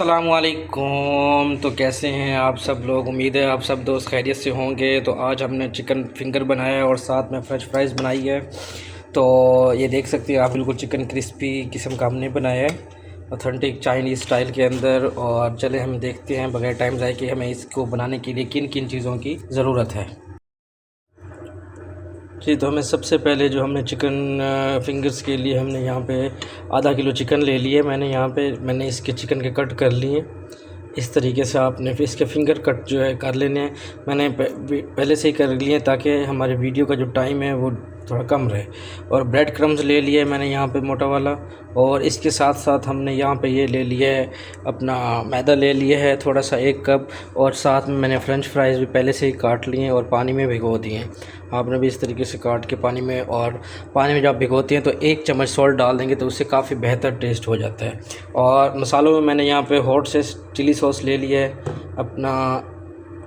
अस्सलामुअलैकुम। तो कैसे हैं आप सब लोग? उम्मीद है आप सब दोस्त खैरियत से होंगे। तो आज हमने चिकन फिंगर बनाया है और साथ में फ़्रेंच फ्राइज़ बनाई है। तो ये देख सकते हैं आप, बिल्कुल चिकन क्रिस्पी किस्म का हमने बनाया है, ऑथेंटिक चाइनीज़ स्टाइल के अंदर। और चले हम देखते हैं बगैर टाइम ज़ाय कि हमें इसको बनाने के लिए किन किन चीज़ों की ज़रूरत है। जी, तो हमें सबसे पहले जो हमने चिकन फिंगर्स के लिए हमने यहाँ पे आधा किलो चिकन ले लिए। मैंने इसके चिकन के कट कर लिए। इस तरीके से आपने फिर इसके फिंगर कट जो है कर लेने हैं। मैंने पहले से ही कर लिए ताकि हमारे वीडियो का जो टाइम है वो थोड़ा कम रहे। और ब्रेड क्रम्स ले लिए मैंने यहाँ पे मोटा वाला। और इसके साथ साथ हमने यहाँ पे ये ले लिया है अपना मैदा ले लिया है थोड़ा सा 1 कप। और साथ में मैंने फ़्रेंच फ्राइज़ भी पहले से ही काट लिए हैं और पानी में भिगो दिए हैं। आपने भी इस तरीके से काट के पानी में, और पानी में जब भिगोते हैं तो 1 चम्मच सॉल्ट डाल देंगे तो उससे काफ़ी बेहतर टेस्ट हो जाता है। और मसालों में मैंने यहाँ पे हॉट से चिली सॉस ले लिया है, अपना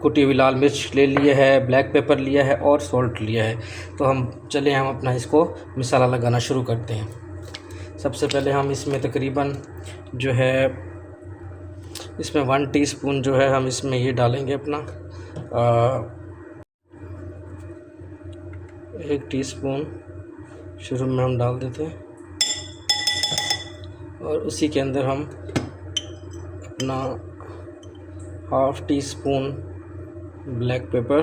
कुटी हुई लाल मिर्च ले लिया है, ब्लैक पेपर लिया है और सॉल्ट लिया है। तो हम अपना इसको मसाला लगाना शुरू करते हैं। सबसे पहले हम इसमें तकरीबन जो है इसमें 1 टीस्पून जो है हम इसमें ये डालेंगे अपना 1 टीस्पून शुरू में हम डाल देते हैं। और उसी के अंदर हम अपना 1/2 टीस्पून ब्लैक पेपर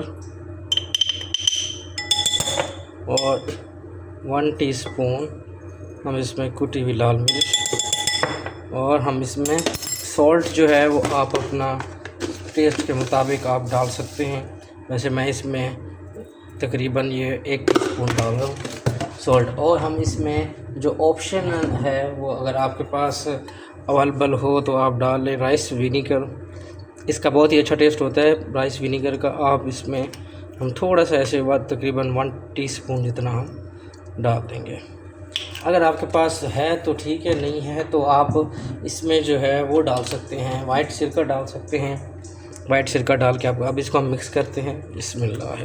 और 1 टीस्पून हम इसमें कुटी हुई लाल मिर्च। और हम इसमें सॉल्ट जो है वो आप अपना टेस्ट के मुताबिक आप डाल सकते हैं। वैसे मैं इसमें तकरीबन ये 1 टीस्पून डाल रहा हूँ सॉल्ट। और हम इसमें जो ऑप्शन है वो अगर आपके पास अवेलेबल हो तो आप डाल लें राइस विनीगर। इसका बहुत ही अच्छा टेस्ट होता है राइस विनीगर का। आप इसमें हम थोड़ा सा ऐसे बाद तकरीबन 1 टीस्पून जितना हम डाल देंगे। अगर आपके पास है तो ठीक है, नहीं है तो आप इसमें जो है वो डाल सकते हैं, वाइट सिरका डाल सकते हैं। वाइट सिरका डाल के अब इसको हम मिक्स करते हैं। बिस्मिल्लाह।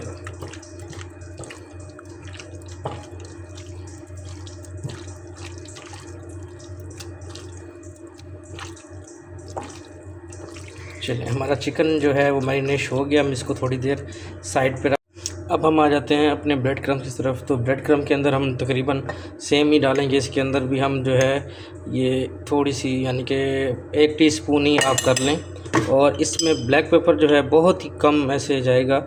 चलिए, हमारा चिकन जो है वो मैरिनेट हो गया। हम इसको थोड़ी देर साइड पे अब हम आ जाते हैं अपने ब्रेड क्रम्स की तरफ। तो ब्रेड क्रम्ब के अंदर हम तकरीबन सेम ही डालेंगे। इसके अंदर भी हम जो है ये थोड़ी सी यानी कि 1 टीस्पून ही आप कर लें। और इसमें ब्लैक पेपर जो है बहुत ही कम ऐसे जाएगा,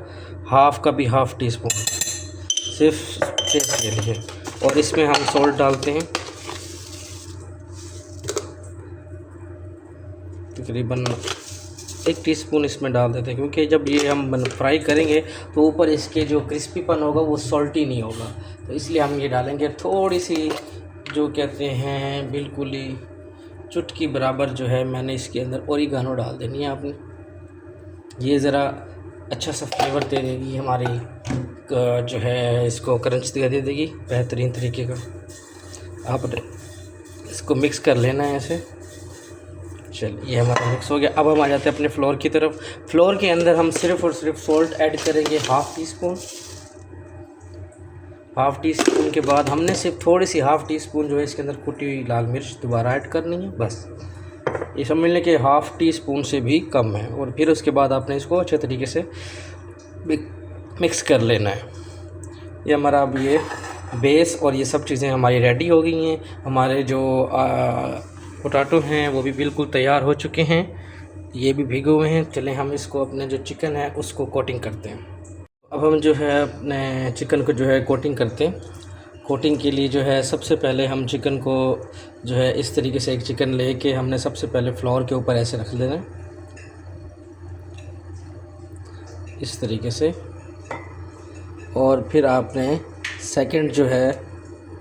हाफ़ टीस्पून सिर्फ टेस्ट के लिए। और इसमें हम सॉल्ट डालते हैं तकरीबन 1 टीस्पून इसमें डाल देते हैं, क्योंकि जब ये हम फ्राई करेंगे तो ऊपर इसके जो क्रिस्पीपन होगा वो सॉल्टी नहीं होगा। तो इसलिए हम ये डालेंगे थोड़ी सी जो कहते हैं बिल्कुल ही चुटकी बराबर जो है मैंने इसके अंदर ओरिगानो डाल देनी है आपने। ये ज़रा अच्छा सा फ्लेवर दे देगी हमारी जो है इसको क्रंच दे देगी बेहतरीन तरीके का। आप इसको मिक्स कर लेना है ऐसे। चलिए, ये हमारा मिक्स हो गया। अब हम आ जाते हैं अपने फ्लोर की तरफ। फ्लोर के अंदर हम सिर्फ़ और सिर्फ सॉल्ट ऐड करेंगे 1/2 टीस्पून। 1/2 टीस्पून के बाद हमने सिर्फ थोड़ी सी 1/2 टीस्पून जो है इसके अंदर कुटी हुई लाल मिर्च दोबारा ऐड करनी है। बस ये समझ लें कि 1/2 टीस्पून से भी कम है। और फिर उसके बाद आपने इसको अच्छे तरीके से मिक्स कर लेना है। ये हमारा अब ये बेस और ये सब चीज़ें हमारी रेडी हो गई हैं। हमारे जो पोटैटो हैं वो भी बिल्कुल तैयार हो चुके हैं, ये भी भीगे हुए हैं। चलें हम इसको अपने जो चिकन है उसको कोटिंग करते हैं। अब हम जो है अपने चिकन को जो है कोटिंग करते हैं। कोटिंग के लिए जो है सबसे पहले हम चिकन को जो है इस तरीके से एक चिकन लेके हमने सबसे पहले फ्लोर के ऊपर ऐसे रख लेना है इस तरीके से। और फिर आपने सेकंड जो है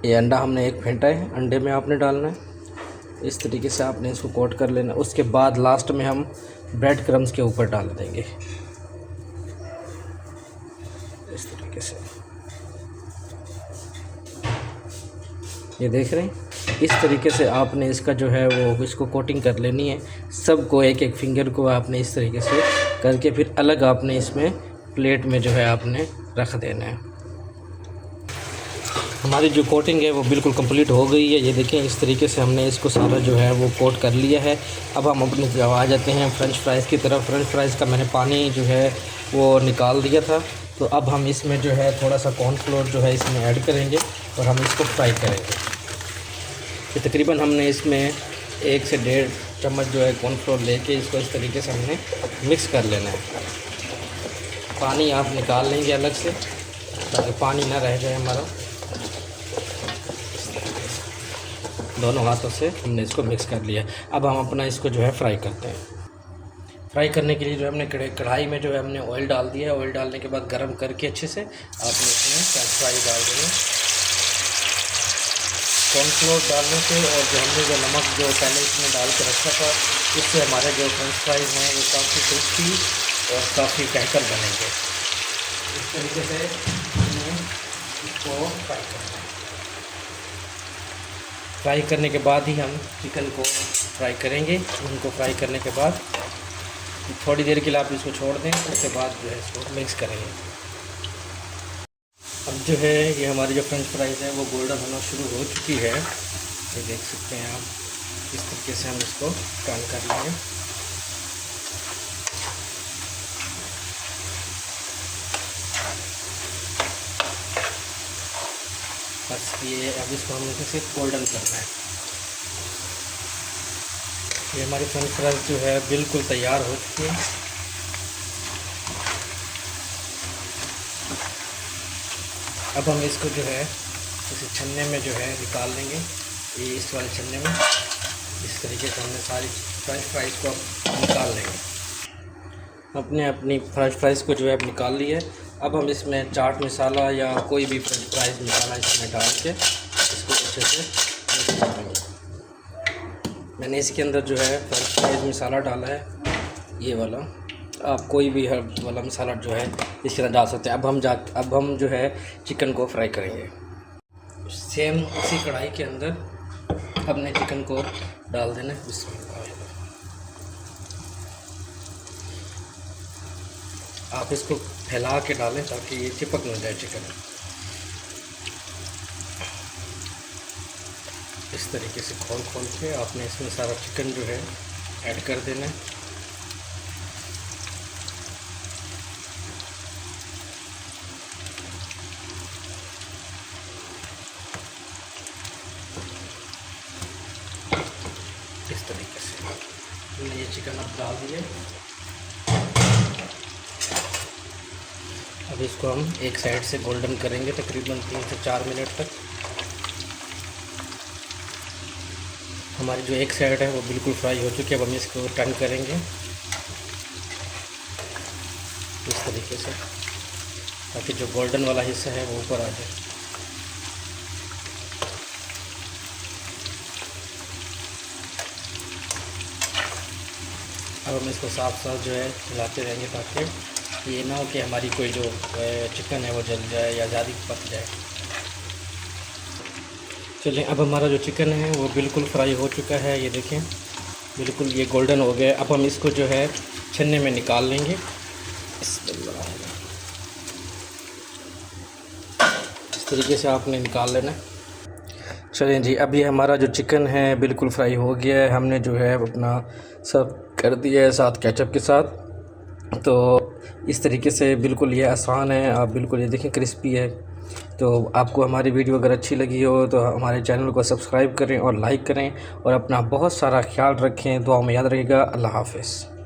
ये अंडा हमने एक फेंटा है, अंडे में आपने डालना है इस तरीके से। आपने इसको कोट कर लेना। उसके बाद लास्ट में हम ब्रेड क्रम्स के ऊपर डाल देंगे इस तरीके से। ये देख रहे हैं, इस तरीके से आपने इसका जो है वो इसको कोटिंग कर लेनी है। सबको एक एक फिंगर को आपने इस तरीके से करके फिर अलग आपने इसमें प्लेट में जो है आपने रख देना है। हमारी जो कोटिंग है वो बिल्कुल कंप्लीट हो गई है। ये देखें, इस तरीके से हमने इसको सारा जो है वो कोट कर लिया है। अब हम अपने जो आ जाते हैं फ़्रेंच फ्राइज़ की तरफ। फ़्रेंच फ्राइज़ का मैंने पानी जो है वो निकाल दिया था। तो अब हम इसमें जो है थोड़ा सा कॉर्नफ्लोर जो है इसमें ऐड करेंगे और हम इसको फ्राई करेंगे। तो तकरीबन हमने इसमें 1 से 1.5 चम्मच जो है कॉर्नफ्लोर लेके इसको इस तरीके से हमने मिक्स कर लेना है। पानी आप निकाल लेंगे अलग से ताकि पानी ना रह जाए हमारा। दोनों हाथों से हमने इसको मिक्स कर लिया। अब हम अपना इसको जो है फ्राई करते हैं। फ्राई करने के लिए जो हमने कढ़ाई में जो है हमने ऑयल डाल दिया है। ऑयल डालने के बाद गरम करके अच्छे से आपने इसमें फ्रेंच फ्राई डाल देना। कॉर्नफ्लोर डालने से और जो हमने जो नमक जो पहले इसमें डाल के रखा था, इससे हमारे जो फ्रेंच फ्राइज़ हैं वो काफ़ी क्रिस्पी और काफ़ी टैंकर बनेंगे। इस तरीके से हमने इसको फ्राई करना है। फ्राई करने के बाद ही हम चिकन को फ्राई करेंगे। उनको फ्राई करने के बाद थोड़ी देर के लिए आप इसको छोड़ दें, उसके बाद जो है इसको मिक्स करेंगे। अब जो है ये हमारी जो फ्रेंच फ्राइज़ है वो गोल्डन होना शुरू हो चुकी है। ये देख सकते हैं आप, इस तरीके से हम इसको टर्न कर लेंगे। बस ये अब इसको हमें सिर्फ गोल्डन करना है। ये हमारी फ्रेंच फ्राइज़ जो है बिल्कुल तैयार हो चुकी है। अब हम इसको जो है इस छन्ने में जो है निकाल लेंगे। ये इस वाले छन्ने में इस तरीके से हमने सारी फ्रेंच फ्राइज़ को निकाल लेंगे। अपनी फ्रेंच फ्राइज़ को जो है अब निकाल ली है। अब हम इसमें चाट मसाला या कोई भी फ्रेंच फ्राइज़ मसाला इसमें डाल के इसको अच्छे से मिक्स कर लेंगे। मैंने इसके अंदर जो है फ्रेंच फ्राइज़ मसाला डाला है, ये वाला। आप कोई भी हर वाला मसाला जो है इसके अंदर डाल सकते हैं। अब हम जो है चिकन को फ्राई करेंगे। सेम उसी कढ़ाई के अंदर हमने चिकन को डाल देना है। आप इसको फैला के डालें ताकि ये चिपक न जाए चिकन। इस तरीके से खोल के आपने इसमें सारा चिकन जो है ऐड कर देना है। इस तरीके से हमने ये चिकन अब डाल दिए। अब इसको हम एक साइड से गोल्डन करेंगे तकरीबन 3 से 4 मिनट तक। हमारी जो एक साइड है वो बिल्कुल फ्राई हो चुकी है। अब हम इसको टर्न करेंगे इस तरीके से ताकि जो गोल्डन वाला हिस्सा है वो ऊपर आ जाए। अब हम इसको साथ जो है हिलाते रहेंगे ताकि ये ना हो कि हमारी कोई जो चिकन है वो जल जाए या ज़्यादा पक जाए। चलिए, अब हमारा जो चिकन है वो बिल्कुल फ्राई हो चुका है। ये देखें बिल्कुल ये गोल्डन हो गया। अब हम इसको जो है छन्ने में निकाल लेंगे। इस तरीके से आपने निकाल लेना है। चलें जी, अभी हमारा जो चिकन है बिल्कुल फ्राई हो गया है। हमने जो है अपना सर्व कर दिया है साथ केचप के साथ। तो इस तरीके से बिल्कुल ये आसान है। आप बिल्कुल ये देखें क्रिस्पी है। तो आपको हमारी वीडियो अगर अच्छी लगी हो तो हमारे चैनल को सब्सक्राइब करें और लाइक करें और अपना बहुत सारा ख्याल रखें। दुआ में याद रखिएगा। अल्लाह हाफ़िज़।